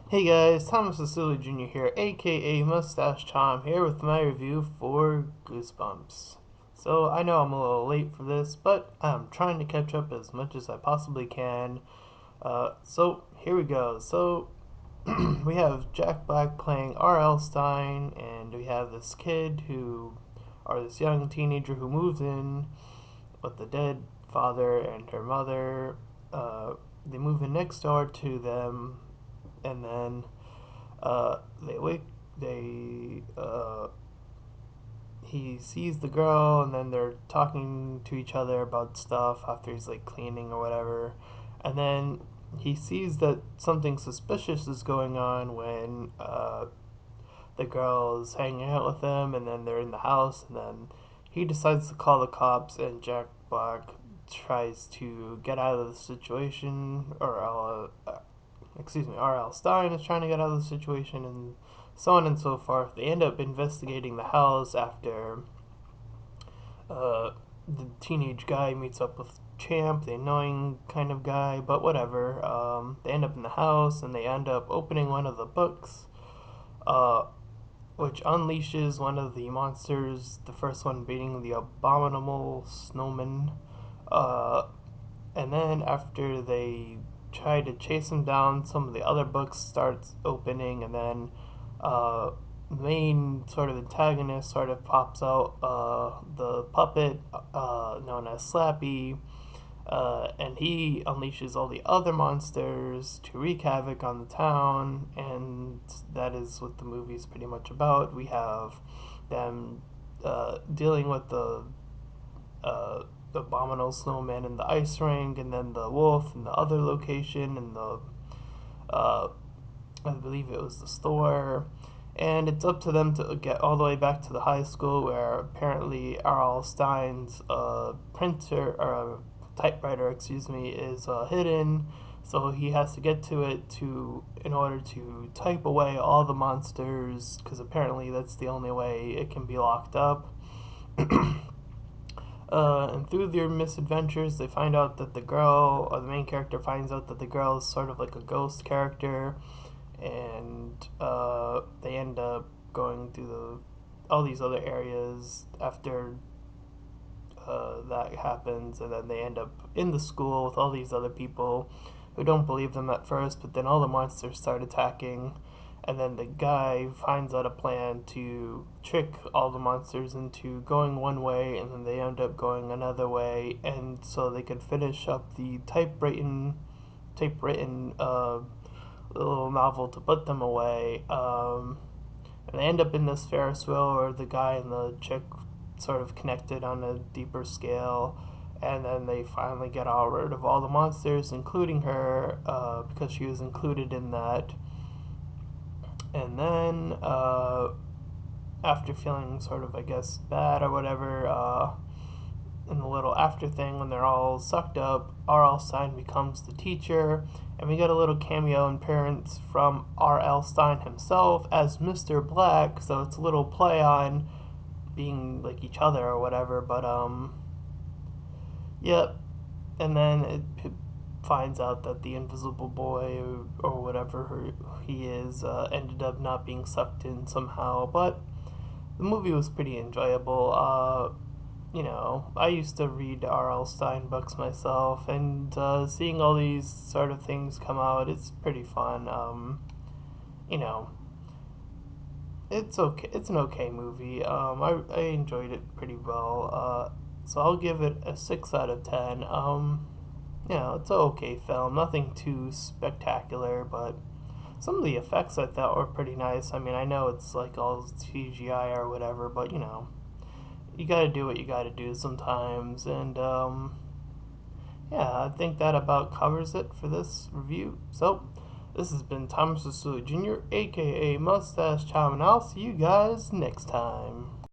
Hey guys, Thomas Cecilia Jr. here, aka Mustached Tom, here with my review for Goosebumps. So I know I'm a little late for this, but I'm trying to catch up as much as I possibly can. So here we go. So we have Jack Black playing R.L. Stein, and we have this kid or this young teenager who moves in with the dead father and her mother. Uh, they move in next door to them, and then they wake. They He sees the girl, and then they're talking to each other about stuff after he's like cleaning or whatever, and then he sees that something suspicious is going on when the girl is hanging out with him, and then they're in the house, and then he decides to call the cops, and Jack Black tries to get out of the situation, R.L. Stein is trying to get out of the situation, and so on and so forth. They end up investigating the house after uh, the teenage guy meets up with Champ, the annoying kind of guy, but whatever. They end up in the house, and they end up opening one of the books, uh, which unleashes one of the monsters, the first one being the abominable snowman. Uh, and then after they try to chase him down, some of the other books starts opening, and then the main sort of antagonist sort of pops out, the puppet known as Slappy, and he unleashes all the other monsters to wreak havoc on the town, and that is what the movie is pretty much about. We have them dealing with uh, the abominable snowman in the ice rink, and then the wolf in the other location, and uh, I believe it was the store. And it's up to them to get all the way back to the high school, where apparently R.L. Stein's printer or typewriter, excuse me, is hidden. So he has to get to it in order to type away all the monsters, because apparently that's the only way it can be locked up. And through their misadventures, they find out that the girl, or the main character finds out that the girl is sort of like a ghost character, and they end up going through all these other areas after that happens, and then they end up in the school with all these other people who don't believe them at first, but then all the monsters start attacking, and then the guy finds out a plan to trick all the monsters into going one way, and then they end up going another way, and so they could finish up the typewritten little novel to put them away. And they end up in this Ferris wheel where the guy and the chick sort of connected on a deeper scale, and then they finally get all rid of all the monsters, including her, because she was included in that. And then, after feeling sort of, I guess, bad or whatever, in the little after thing when they're all sucked up, R.L. Stein becomes the teacher, and we get a little cameo appearance from R.L. Stein himself as Mr. Black, so it's a little play on being like each other or whatever, but yep. And then it finds out that the invisible boy, or whatever he is, ended up not being sucked in somehow, but the movie was pretty enjoyable. I used to read R.L. Stein books myself, and seeing all these sort of things come out, it's pretty fun. You know, it's okay. It's an okay movie. I enjoyed it pretty well. So I'll give it a 6 out of 10. It's an okay film. Nothing too spectacular, but some of the effects I thought were pretty nice. I mean, I know it's like all CGI or whatever, but you gotta do what you gotta do sometimes. And yeah, I think that about covers it for this review. So, this has been Thomas Sulu Jr., aka Mustache Chow, and I'll see you guys next time.